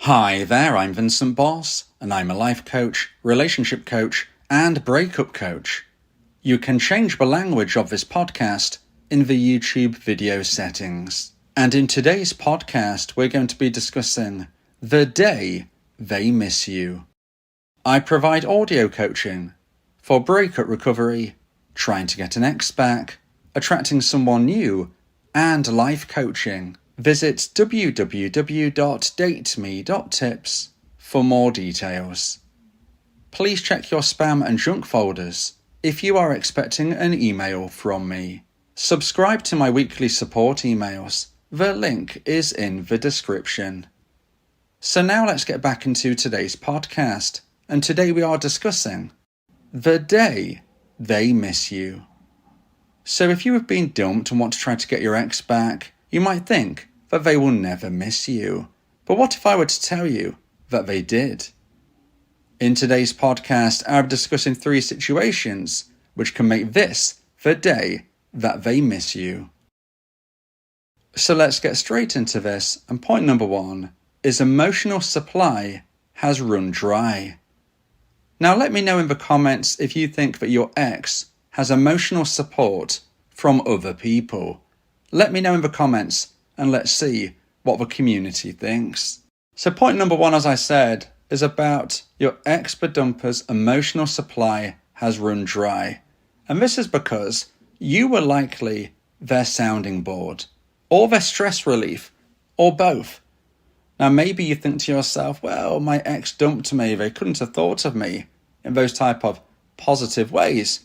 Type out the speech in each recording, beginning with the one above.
Hi there, I'm Vincent Bos, and I'm a life coach, relationship coach, and breakup coach. You can change the language of this podcast in the YouTube video settings. And in today's podcast, we're going to be discussing the day they miss you. I provide audio coaching for breakup recovery, trying to get an ex back, attracting someone new, and life coaching. Visit www.dateme.tips for more details. Please check your spam and junk folders if you are expecting an email from me. Subscribe to my weekly support emails. The link is in the description. So now let's get back into today's podcast, and today we are discussing the day they miss you. So if you have been dumped and want to try to get your ex back, you might think that they will never miss you. But what if I were to tell you that they did? In today's podcast, I'm discussing 3 situations which can make this the day that they miss you. So let's get straight into this, and point number 1 is emotional supply has run dry. Now let me know in the comments if you think that your ex has emotional support from other people. Let me know in the comments and let's see what the community thinks. So point number 1, as I said, is about your ex-dumper's emotional supply has run dry. And this is because you were likely their sounding board, or their stress relief, or both. Now maybe you think to yourself, well, my ex dumped me, they couldn't have thought of me in those type of positive ways.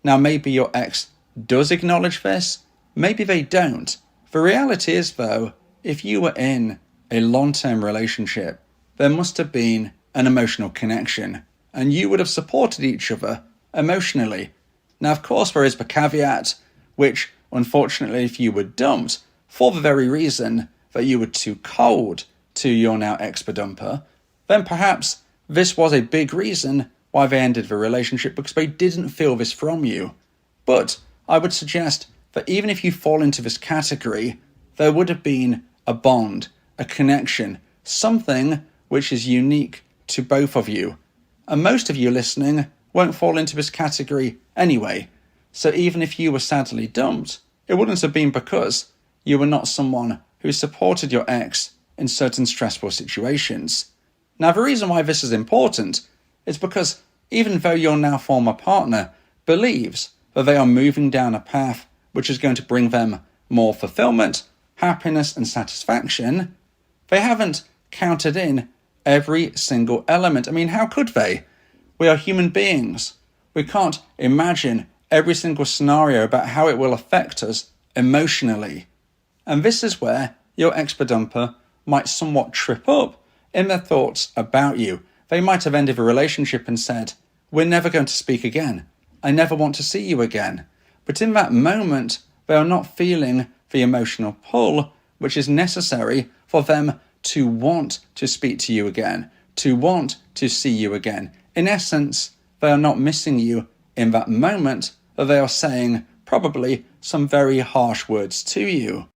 Now maybe your ex does acknowledge this, maybe they don't. The reality is though, if you were in a long-term relationship, there must have been an emotional connection and you would have supported each other emotionally. Now of course there is the caveat, which unfortunately if you were dumped for the very reason that you were too cold to your now ex-dumper, then perhaps this was a big reason why they ended the relationship, because they didn't feel this from you. But I would suggest that even if you fall into this category, there would have been a bond, a connection, something which is unique to both of you. And most of you listening won't fall into this category anyway. So even if you were sadly dumped, it wouldn't have been because you were not someone who supported your ex in certain stressful situations. Now the reason why this is important is because even though your now former partner believes that they are moving down a path which is going to bring them more fulfillment, happiness and satisfaction, they haven't counted in every single element. I mean, how could they? We are human beings. We can't imagine every single scenario about how it will affect us emotionally. And this is where your ex-dumper might somewhat trip up in their thoughts about you. They might have ended the relationship and said, we're never going to speak again. I never want to see you again. But in that moment, they are not feeling the emotional pull which is necessary for them to want to speak to you again, to want to see you again. In essence, they are not missing you in that moment, but they are saying probably some very harsh words to you.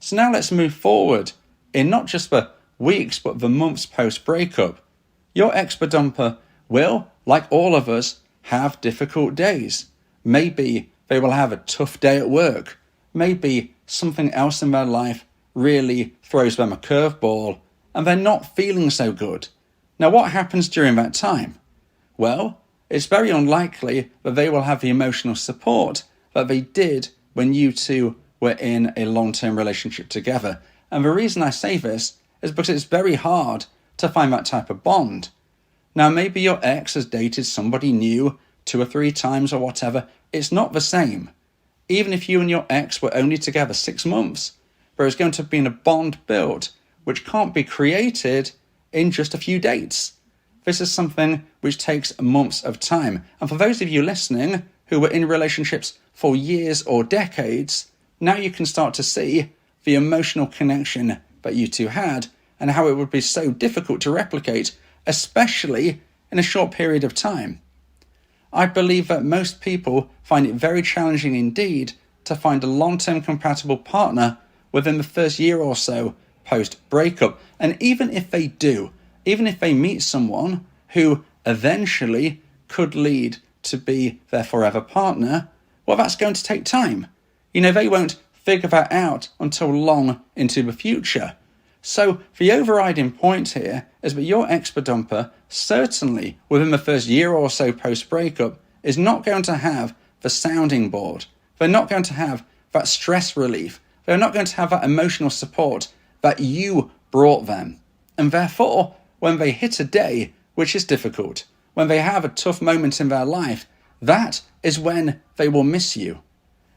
So now let's move forward in not just the weeks but the months post-breakup. Your ex-dumper will, like all of us, have difficult days. Maybe they will have a tough day at work. Maybe something else in their life really throws them a curveball and they're not feeling so good. Now what happens during that time? Well, it's very unlikely that they will have the emotional support that they did when you two were in a long-term relationship together. And the reason I say this is because it's very hard to find that type of bond. Now maybe your ex has dated somebody new 2 or 3 times or whatever. It's not the same. Even if you and your ex were only together 6 months, there is going to have been a bond built which can't be created in just a few dates. This is something which takes months of time. And for those of you listening who were in relationships for years or decades, now you can start to see the emotional connection that you two had and how it would be so difficult to replicate, especially in a short period of time. I believe that most people find it very challenging indeed to find a long-term compatible partner within the first year or so post-breakup. And even if they do, even if they meet someone who eventually could lead to be their forever partner, well, that's going to take time. They won't figure that out until long into the future. So the overriding point here is that your ex-dumper, certainly within the first year or so post-breakup, is not going to have the sounding board. They're not going to have that stress relief. They're not going to have that emotional support that you brought them. And therefore, when they hit a day which is difficult, when they have a tough moment in their life, that is when they will miss you.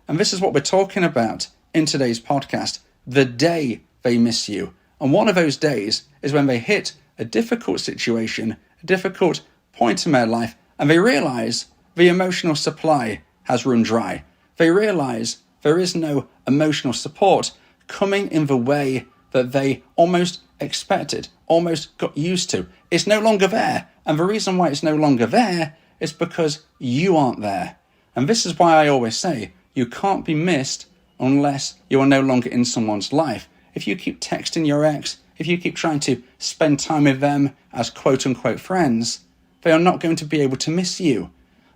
And this is what we're talking about in today's podcast, the day they miss you. And one of those days is when they hit a difficult situation, a difficult point in their life, and they realize the emotional supply has run dry. They realize there is no emotional support coming in the way that they almost expected, almost got used to. It's no longer there. And the reason why it's no longer there is because you aren't there. And this is why I always say you can't be missed unless you are no longer in someone's life. If you keep texting your ex, if you keep trying to spend time with them as quote-unquote friends, they are not going to be able to miss you.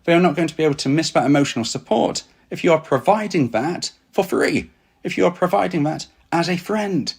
They are not going to be able to miss that emotional support if you are providing that for free, if you are providing that as a friend.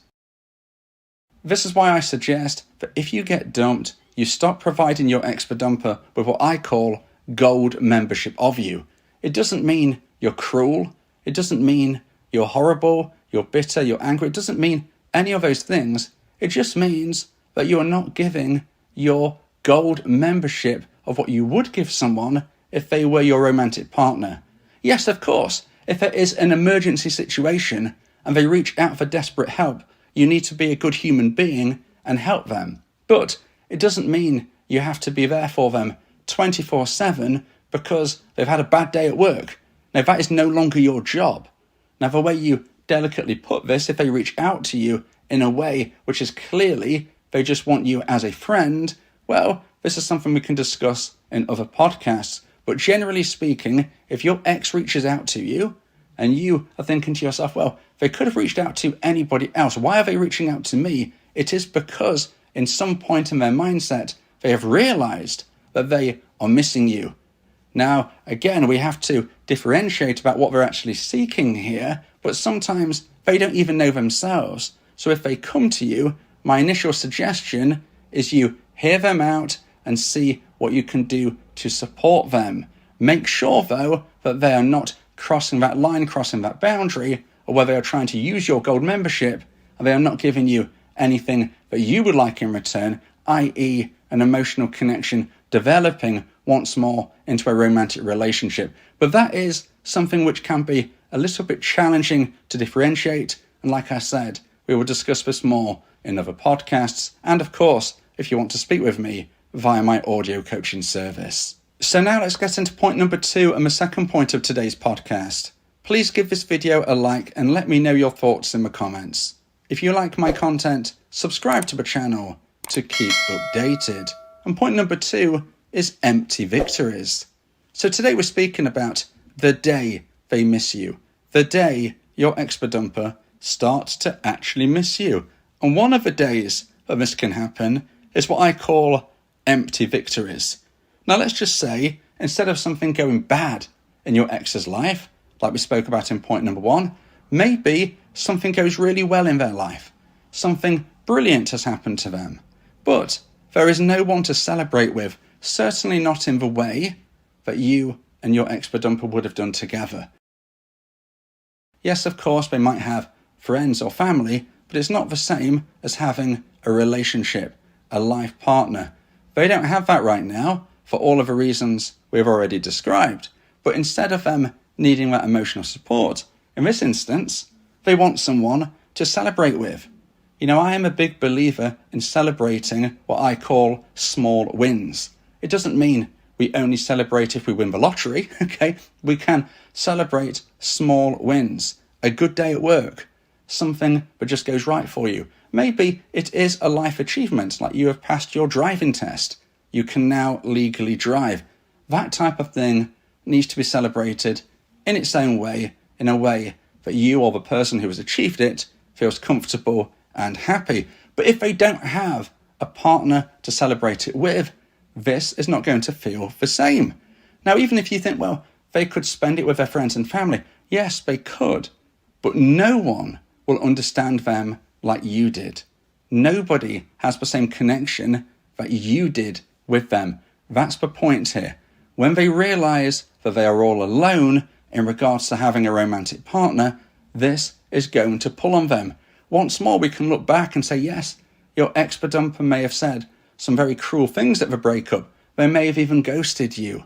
This is why I suggest that if you get dumped, you stop providing your ex-dumper with what I call gold membership of you. It doesn't mean you're cruel. It doesn't mean you're horrible, you're bitter, you're angry. It doesn't mean any of those things. It just means that you are not giving your gold membership of what you would give someone if they were your romantic partner. Yes, of course, if there is an emergency situation and they reach out for desperate help, you need to be a good human being and help them. But it doesn't mean you have to be there for them 24/7 because they've had a bad day at work. Now, that is no longer your job. Now, the way you delicately put this, if they reach out to you in a way which is clearly they just want you as a friend, well, this is something we can discuss in other podcasts. But generally speaking, if your ex reaches out to you and you are thinking to yourself, well, they could have reached out to anybody else. Why are they reaching out to me? It is because in some point in their mindset, they have realized that they are missing you. Now, again, we have to differentiate about what they're actually seeking here, but sometimes they don't even know themselves. So if they come to you, my initial suggestion is you hear them out and see what you can do to support them. Make sure, though, that they are not crossing that line, crossing that boundary, or where they are trying to use your gold membership and they are not giving you anything that you would like in return, i.e. an emotional connection developing once more into a romantic relationship. But that is something which can be a little bit challenging to differentiate. And like I said, we will discuss this more in other podcasts. And of course, if you want to speak with me via my audio coaching service. So now let's get into point number 2 and the second point of today's podcast. Please give this video a like and let me know your thoughts in the comments. If you like my content, subscribe to the channel to keep updated. And point number 2 is empty victories. So today we're speaking about the day they miss you, the day your ex-dumper starts to actually miss you. And one of the days that this can happen is what I call empty victories. Now let's just say, instead of something going bad in your ex's life, like we spoke about in point number 1, maybe something goes really well in their life. Something brilliant has happened to them. But there is no one to celebrate with, certainly not in the way that you and your ex-dumper would have done together. Yes, of course, they might have friends or family, but it's not the same as having a relationship, a life partner. They don't have that right now for all of the reasons we've already described. But instead of them needing that emotional support, in this instance, they want someone to celebrate with. I am a big believer in celebrating what I call small wins. It doesn't mean we only celebrate if we win the lottery, okay? We can celebrate small wins. A good day at work, something that just goes right for you. Maybe it is a life achievement, like you have passed your driving test. You can now legally drive. That type of thing needs to be celebrated in its own way, in a way that you or the person who has achieved it feels comfortable and happy. But if they don't have a partner to celebrate it with, this is not going to feel the same. Now, even if you think, well, they could spend it with their friends and family. Yes, they could. But no one will understand them like you did. Nobody has the same connection that you did with them. That's the point here. When they realise that they are all alone in regards to having a romantic partner, this is going to pull on them. Once more, we can look back and say, yes, your ex-dumper may have said some very cruel things at the breakup. They may have even ghosted you.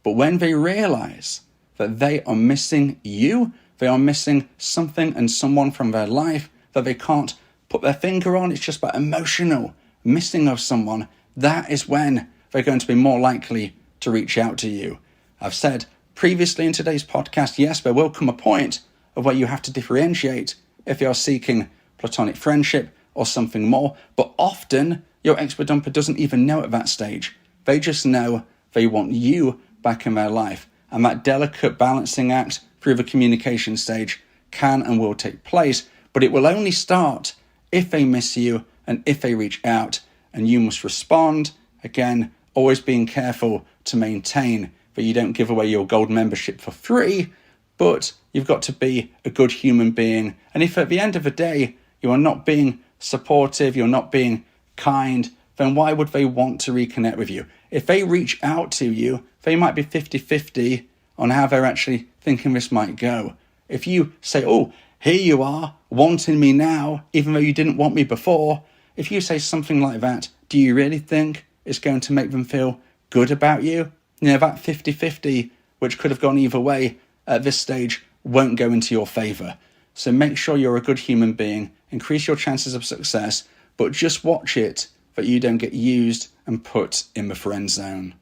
But when they realise that they are missing you, they are missing something and someone from their life that they can't put their finger on, it's just that emotional missing of someone, that is when they're going to be more likely to reach out to you. I've said previously in today's podcast, yes, there will come a point of where you have to differentiate if you're seeking platonic friendship or something more, but often your ex-dumper doesn't even know at that stage. They just know they want you back in their life, and that delicate balancing act through the communication stage can and will take place, but it will only start if they miss you and if they reach out, and you must respond. Again, always being careful to maintain that you don't give away your gold membership for free, but you've got to be a good human being. And if at the end of the day you are not being supportive, you're not being kind, then why would they want to reconnect with you? If they reach out to you, they might be 50-50 on how they're actually thinking this might go. If you say, oh, here you are, wanting me now, even though you didn't want me before, if you say something like that, do you really think it's going to make them feel good about you? You know, that 50-50, which could have gone either way at this stage, won't go into your favour. So make sure you're a good human being, increase your chances of success, but just watch it that you don't get used and put in the friend zone.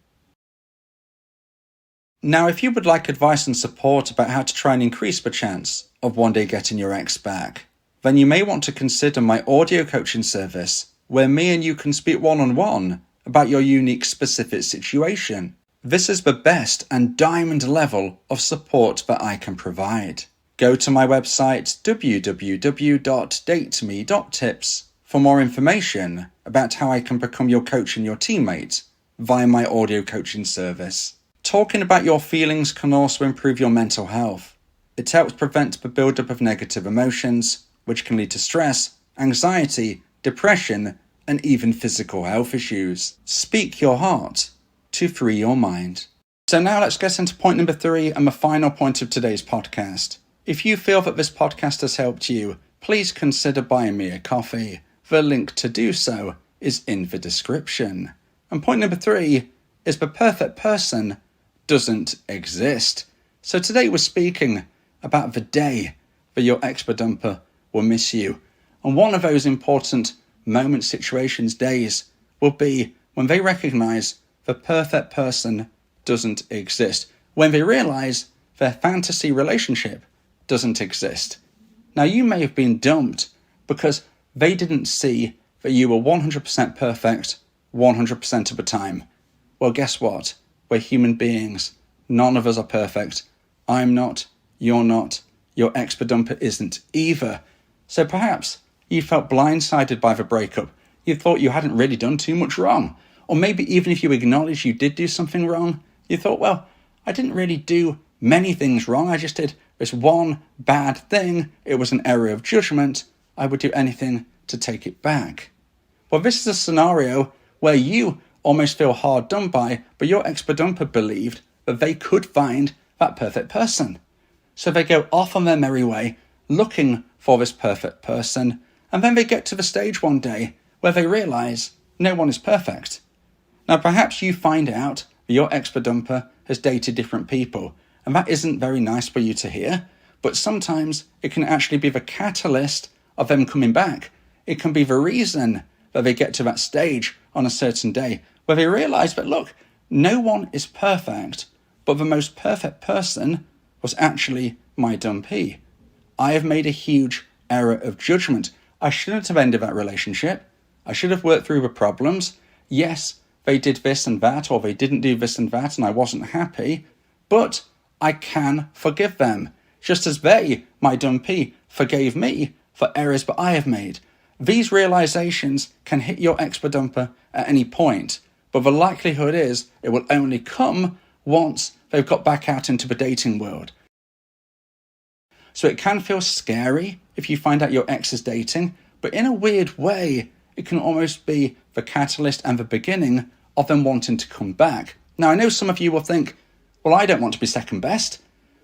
Now, if you would like advice and support about how to try and increase the chance of one day getting your ex back, then you may want to consider my audio coaching service, where me and you can speak one-on-one about your unique specific situation. This is the best and diamond level of support that I can provide. Go to my website www.dateme.tips for more information about how I can become your coach and your teammate via my audio coaching service. Talking about your feelings can also improve your mental health. It helps prevent the buildup of negative emotions, which can lead to stress, anxiety, depression, and even physical health issues. Speak your heart to free your mind. So now let's get into point number 3 and the final point of today's podcast. If you feel that this podcast has helped you, please consider buying me a coffee. The link to do so is in the description. And point number 3 is the perfect person doesn't exist. So today we're speaking about the day that your ex-dumper will miss you. And one of those important moments, situations, days will be when they recognise the perfect person doesn't exist. When they realise their fantasy relationship doesn't exist. Now, you may have been dumped because they didn't see that you were 100% perfect 100% of the time. Well, guess what? We're human beings. None of us are perfect. I'm not. You're not. Your ex-dumper isn't either. So perhaps you felt blindsided by the breakup. You thought you hadn't really done too much wrong. Or maybe even if you acknowledged you did do something wrong, you thought, well, I didn't really do many things wrong. I just did this one bad thing. It was an error of judgment. I would do anything to take it back. Well, this is a scenario where you almost feel hard done by, but your ex-dumper believed that they could find that perfect person. So they go off on their merry way, looking for this perfect person, and then they get to the stage one day where they realise no one is perfect. Now, perhaps you find out that your ex-dumper has dated different people, and that isn't very nice for you to hear, but sometimes it can actually be the catalyst of them coming back. It can be the reason that they get to that stage on a certain day where they realise that, look, no one is perfect, but the most perfect person was actually my dumpee. I have made a huge error of judgment. I shouldn't have ended that relationship. I should have worked through the problems. Yes, they did this and that, or they didn't do this and that, and I wasn't happy, but I can forgive them, just as they, my dumpee, forgave me for errors that I have made. These realizations can hit your ex-dumper at any point, but the likelihood is it will only come once they've got back out into the dating world. So it can feel scary if you find out your ex is dating, but in a weird way, it can almost be the catalyst and the beginning of them wanting to come back. Now, I know some of you will think, well, I don't want to be second best.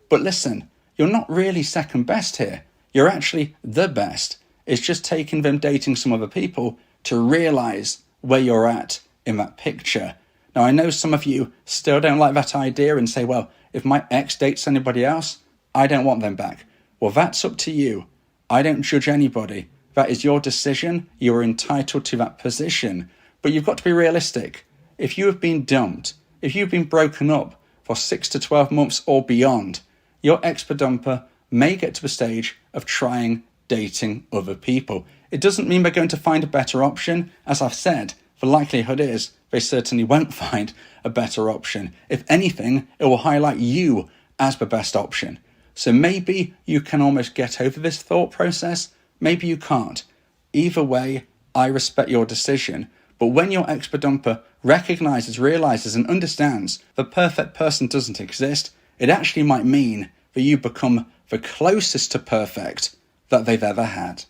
But listen, you're not really second best here. You're actually the best. It's just taking them dating some other people to realize where you're at in that picture. Now, I know some of you still don't like that idea and say, well, if my ex dates anybody else, I don't want them back. Well, that's up to you. I don't judge anybody. That is your decision. You are entitled to that position. But you've got to be realistic. If you have been dumped, if you've been broken up for 6 to 12 months or beyond, your ex-dumper may get to the stage of trying dating other people. It doesn't mean they're going to find a better option. As I've said, the likelihood is they certainly won't find a better option. If anything, it will highlight you as the best option. So maybe you can almost get over this thought process. Maybe you can't. Either way, I respect your decision. But when your ex-dumper recognizes, realizes, and understands the perfect person doesn't exist, it actually might mean that you become the closest to perfect that they've ever had.